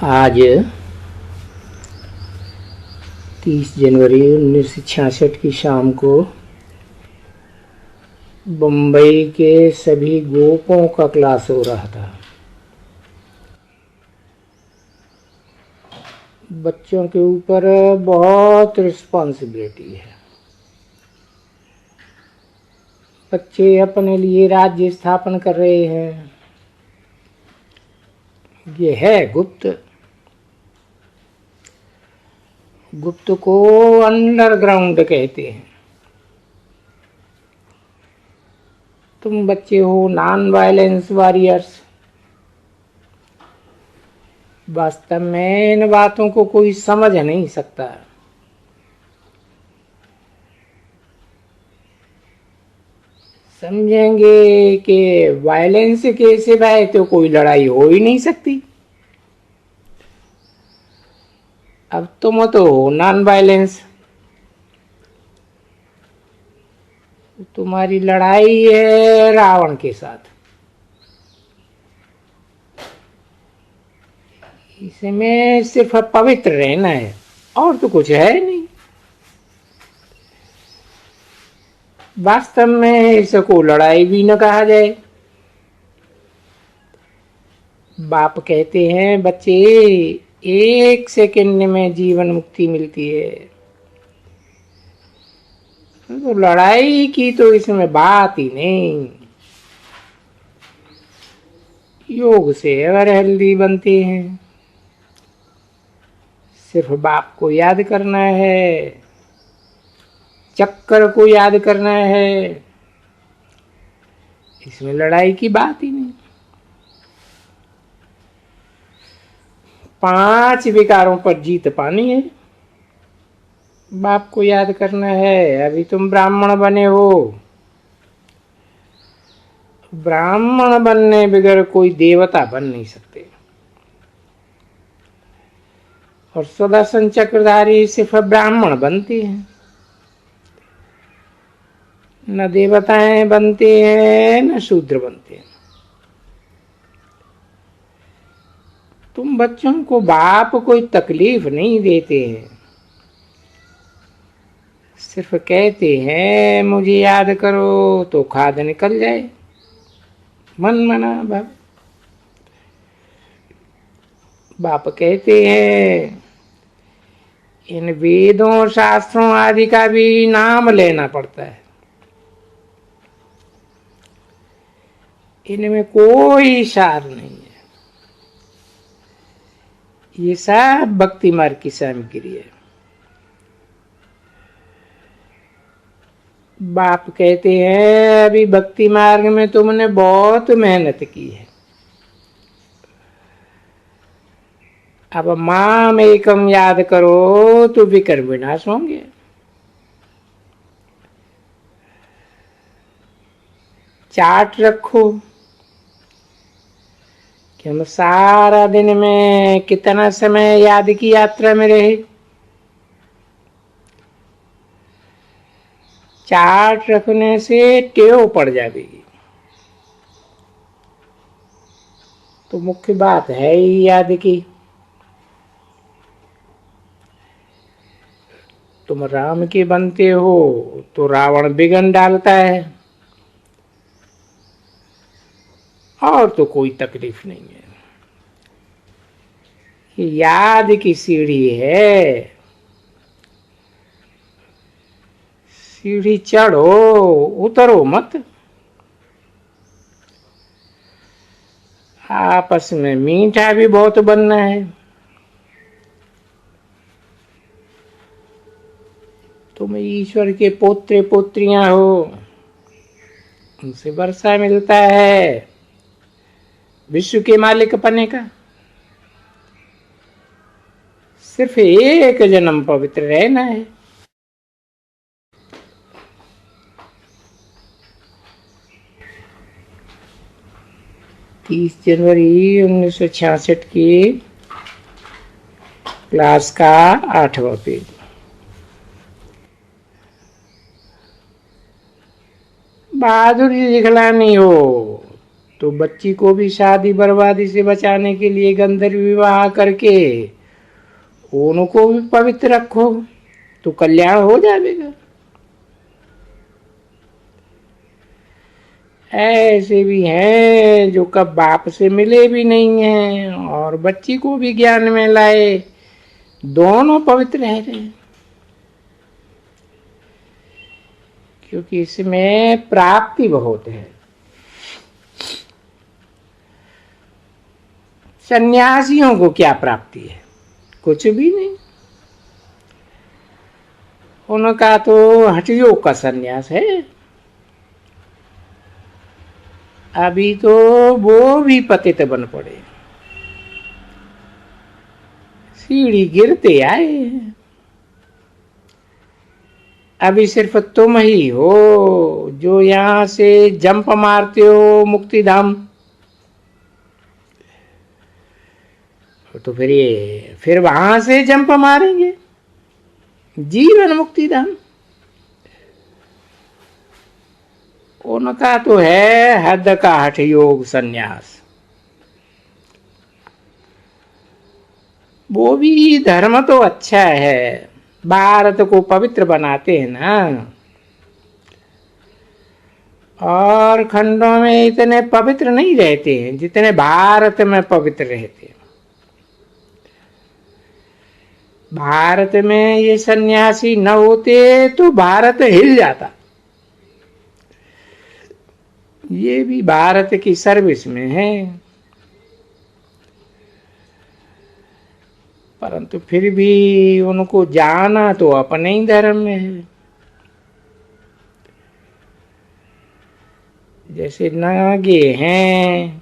आज 30 जनवरी 1966 की शाम को बम्बई के सभी गोपों का क्लास हो रहा था। बच्चों के ऊपर बहुत रिस्पॉन्सिबिलिटी है। बच्चे अपने लिए राज्य स्थापन कर रहे हैं। ये है गुप्त। गुप्त को अंडरग्राउंड कहते हैं। तुम बच्चे हो नॉन वायलेंस वॉरियर्स। वास्तव में इन बातों को कोई समझ नहीं सकता। समझेंगे कि वायलेंस के सिवाय तो कोई लड़ाई हो ही नहीं सकती। अब तुम तो हो नॉन वायलेंस। तुम्हारी लड़ाई है रावण के साथ। इसमें सिर्फ पवित्र रहना है और तो कुछ है नहीं। वास्तव में इसको लड़ाई भी न कहा जाए। बाप कहते हैं बच्चे 1 सेकंड में जीवन मुक्ति मिलती है, तो लड़ाई की तो इसमें बात ही नहीं। योग से एवर हेल्दी बनते हैं। सिर्फ बाप को याद करना है, चक्कर को याद करना है। इसमें लड़ाई की बात ही नहीं। 5 विकारों पर जीत पानी है। बाप को याद करना है। अभी तुम ब्राह्मण बने हो। ब्राह्मण बनने बगैर कोई देवता बन नहीं सकते। और सुदर्शन चक्रधारी सिर्फ ब्राह्मण बनते हैं, न देवताएं बनते हैं न शूद्र बनते हैं। तुम बच्चों को बाप कोई तकलीफ नहीं देते हैं, सिर्फ कहते हैं मुझे याद करो तो खाद निकल जाए। मन मना बाप कहते हैं इन वेदों शास्त्रों आदि का भी नाम लेना पड़ता है। इनमें कोई सार नहीं है। ये सब भक्ति मार्ग की सामग्री है। बाप कहते हैं अभी भक्ति मार्ग में तुमने बहुत मेहनत की है। अब माम एकम याद करो तो विकर्म विनाश होंगे। चार्ट रखो कि हम सारा दिन में कितना समय याद की यात्रा में रहे। चार्ट रखने से टेव पड़ जाएगी। तो मुख्य बात है ही याद की। तुम राम के बनते हो तो रावण बिगन डालता है, और तो कोई तकलीफ नहीं है। ये याद की सीढ़ी है। सीढ़ी चढ़ो, उतरो मत। आपस में मीठा भी बहुत बनना है। तुम ईश्वर के पोत्रे पोत्रियां हो, उनसे वर्षा मिलता है विश्व के मालिक पने का। सिर्फ एक जन्म पवित्र रहना है। तीस जनवरी 1966 की क्लास का 8वां पेज। बहादुरी दिखलानी हो तो बच्ची को भी शादी बर्बादी से बचाने के लिए गंधर्व विवाह करके उनको भी पवित्र रखो तो कल्याण हो जाएगा। ऐसे भी हैं जो कब बाप से मिले भी नहीं हैं और बच्ची को भी ज्ञान में लाए, दोनों पवित्र रह रहे हैं, क्योंकि इसमें प्राप्ति बहुत है। सन्यासियों को क्या प्राप्ति है? कुछ भी नहीं। उनका तो हठयोग का सन्यास है। अभी तो वो भी पतित बन पड़े, सीढ़ी गिरते आए। अभी सिर्फ तुम ही हो जो यहां से जंप मारते हो मुक्ति धाम। तो फिर वहां से जंप मारेंगे जीवन मुक्ति धाम। उनका तो है हद का हठ योग संन्यास। वो भी धर्म तो अच्छा है, भारत को पवित्र बनाते हैं ना, और खंडों में इतने पवित्र नहीं रहते हैं जितने भारत में पवित्र रहते हैं। भारत में ये सन्यासी न होते तो भारत हिल जाता। ये भी भारत की सर्विस में है, परंतु फिर भी उनको जाना तो अपने ही धर्म में है। जैसे नागे हैं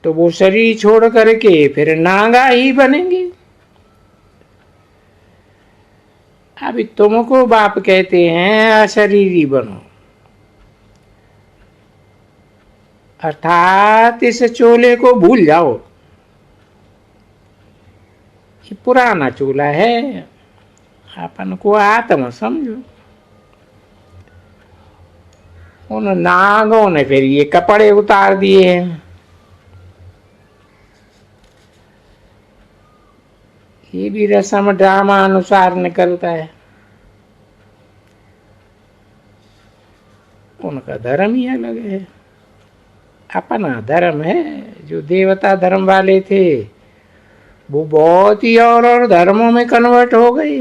तो वो शरीर छोड़ करके फिर नागा ही बनेंगे। अभी तुमको बाप कहते हैं अशरीरी बनो, अर्थात इस चोले को भूल जाओ। ये पुराना चोला है, अपन को आत्मा समझो। उन नागों ने फिर ये कपड़े उतार दिए हैं। ये भी रस्म ड्रामा अनुसार निकलता है। उनका धर्म ही अलग है, अपना धर्म है। जो देवता धर्म वाले थे वो बहुत ही और धर्मों में कन्वर्ट हो गए।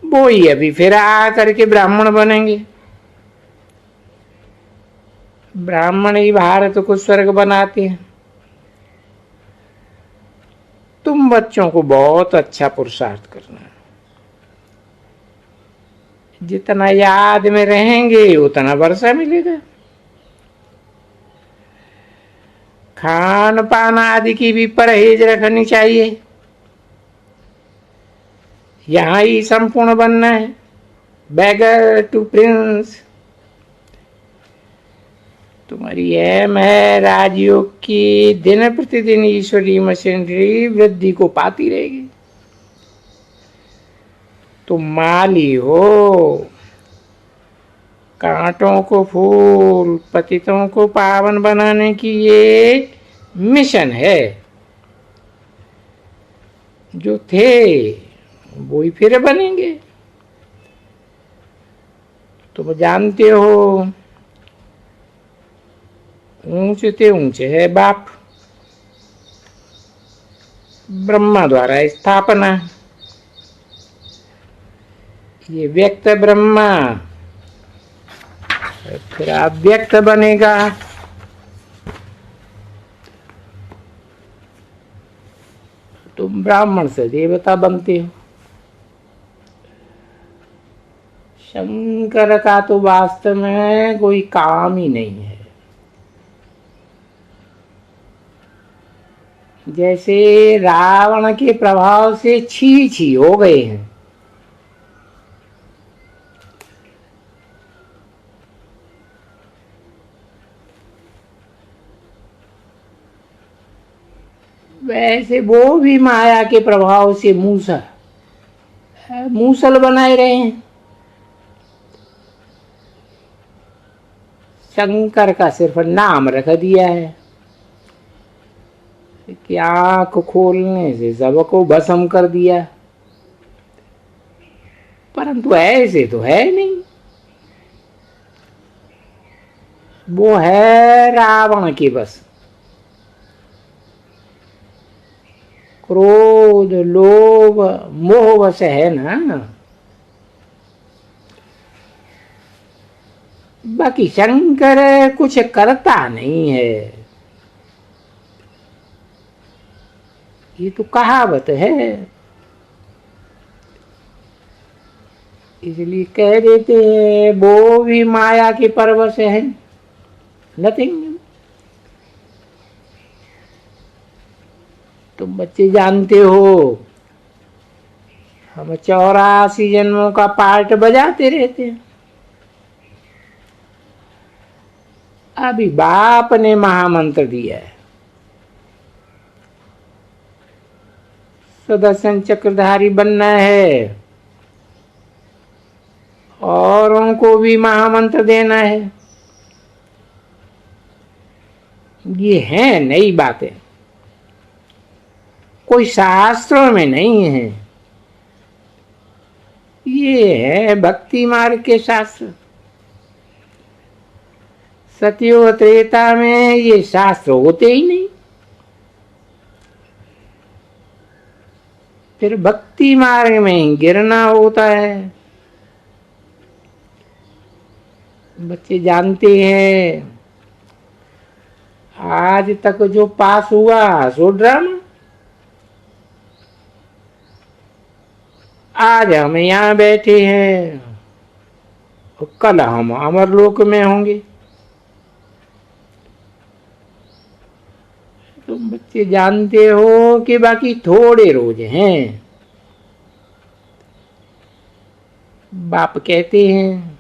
वो ही अभी फिर आ करके ब्राह्मण बनेंगे। ब्राह्मण ही भारत को स्वर्ग बनाते हैं। तुम बच्चों को बहुत अच्छा पुरुषार्थ करना है। जितना याद में रहेंगे उतना वर्षा मिलेगा। खान पान आदि की भी परहेज रखनी चाहिए। यहां ही संपूर्ण बनना है, बैगर टू प्रिंस। तुम्हारी एम है राजयोग की दिन प्रतिदिन ईश्वरीय मशीनरी वृद्धि को पाती रहेगी। तुम माली हो, कांटों को फूल, पतितों को पावन बनाने की ये मिशन है। जो थे वो ही फिर बनेंगे। तुम जानते हो ऊंचे ते ऊंचे है बाप, ब्रह्मा द्वारा स्थापना। ये व्यक्त ब्रह्मा फिर अव्यक्त बनेगा। तुम ब्राह्मण से देवता बनते हो। शंकर का तो वास्तव में कोई काम ही नहीं है। जैसे रावण के प्रभाव से छी छी हो गए हैं, वैसे वो भी माया के प्रभाव से मूसल बनाए रहे हैं। शंकर का सिर्फ नाम रख दिया है कि आंख खोलने से सबको भस्म कर दिया, परंतु ऐसे तो है नहीं। वो है रावण के बस। क्रोध लोभ मोह वश है ना। बाकी शंकर कुछ करता नहीं है, ये तो कहावत है। इसलिए कह देते हैं वो भी माया के परवश है, नथिंग। तुम बच्चे जानते हो हम 84 जन्मों का पार्ट बजाते रहते हैं। अभी बाप ने महामंत्र दिया है, सुदर्शन चक्रधारी बनना है, औरों को भी महामंत्र देना है। ये है नई बातें, कोई शास्त्रों में नहीं है। ये है भक्ति मार्ग के शास्त्र। सतयुग त्रेता में ये शास्त्र होते ही नहीं। फिर भक्ति मार्ग में गिरना होता है। बच्चे जानते हैं आज तक जो पास हुआ सो ड्रामा। आज हम यहाँ बैठे हैं, कल हम अमरलोक में होंगे। तुम बच्चे जानते हो कि बाकी थोड़े रोज हैं। बाप कहते हैं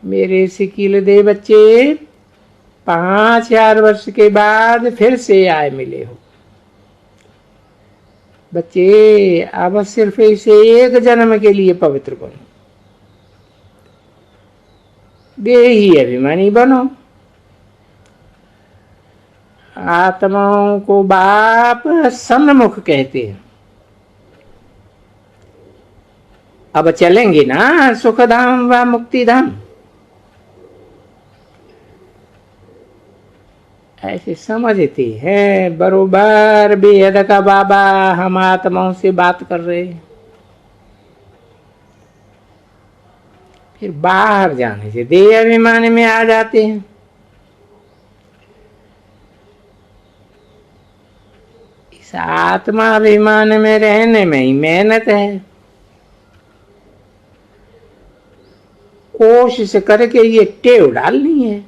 मेरे सिकील दे बच्चे, 5000 वर्ष के बाद फिर से आए मिले हो। बच्चे अब सिर्फ इसे एक जन्म के लिए पवित्र बनो, देही अभिमानी बनो। आत्माओं को बाप सन्मुख कहते हैं। अब चलेंगे ना सुखधाम व मुक्तिधाम। ऐसे समझते हैं बरोबर बेहद का बाबा हम आत्माओं से बात कर रहे हैं। फिर बाहर जाने से देह अभिमान में आ जाते हैं। इस आत्मा अभिमान में रहने में ही मेहनत है। कोशिश करके ये टेव डालनी है।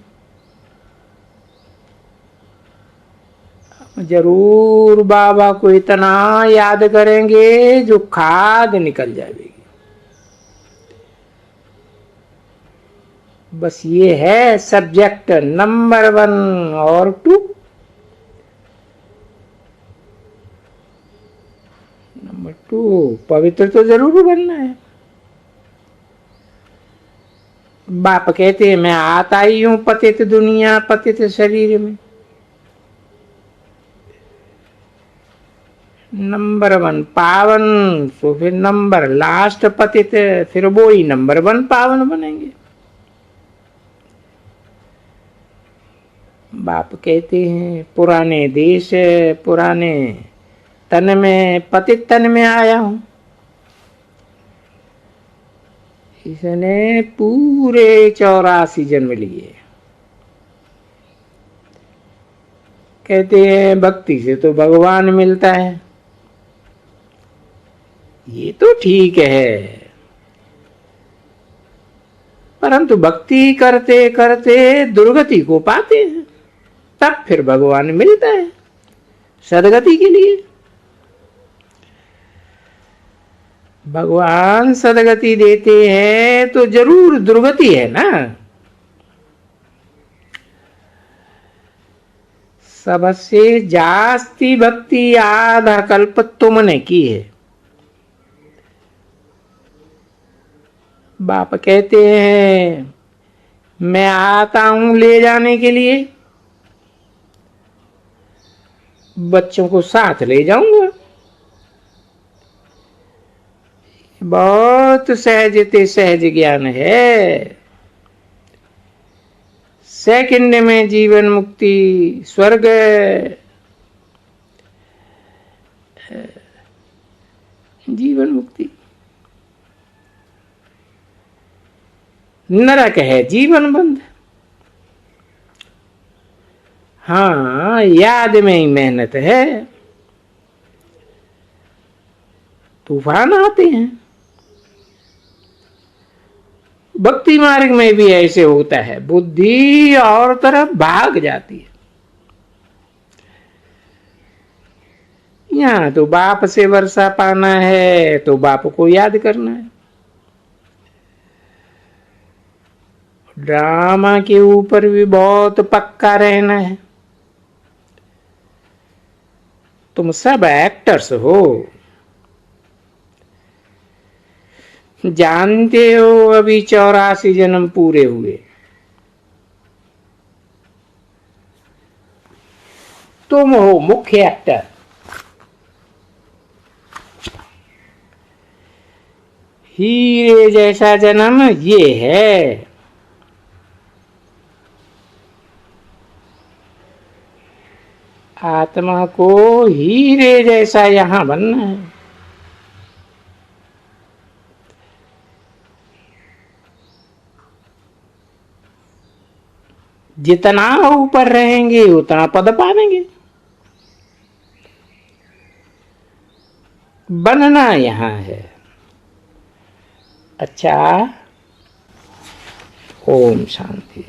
जरूर बाबा को इतना याद करेंगे जो खाद निकल जाएगी। बस ये है सब्जेक्ट नंबर 1 और 2। नंबर 2 पवित्र तो जरूर बनना है। बाप कहते हैं मैं आता ही हूं पतित दुनिया पतित शरीर में। नंबर 1 पावन, तो फिर नंबर लास्ट पतित, फिर वो ही नंबर 1 पावन बनेंगे। बाप कहते हैं पुराने देश पुराने तन में पतित तन में आया हूं। इसने पूरे 84 जन्म लिए। कहते हैं भक्ति से तो भगवान मिलता है। ये तो ठीक है, परंतु भक्ति करते करते दुर्गति को पाते हैं, तब फिर भगवान मिलता है सदगति के लिए। भगवान सदगति देते हैं तो जरूर दुर्गति है ना। सबसे जास्ती भक्ति आधा कल्प तुमने की है। बाप कहते हैं मैं आता हूं ले जाने के लिए, बच्चों को साथ ले जाऊंगा। बहुत सहजते सहज ज्ञान है। सेकंड में जीवन मुक्ति, स्वर्ग, जीवन मुक्ति। नरक है जीवन बंध। हाँ, याद में ही मेहनत है। तूफान आते हैं। भक्ति मार्ग में भी ऐसे होता है, बुद्धि और तरफ भाग जाती है। यहाँ तो बाप से वर्षा पाना है तो बाप को याद करना है। ड्रामा के ऊपर भी बहुत पक्का रहना है। तुम सब एक्टर्स हो, जानते हो अभी 84 जन्म पूरे हुए। तुम हो मुख्य एक्टर। हीरे जैसा जन्म ये है। आत्मा को हीरे जैसा यहां बनना है। जितना ऊपर रहेंगे उतना पद पाएंगे। बनना यहां है। अच्छा, ओम शांति।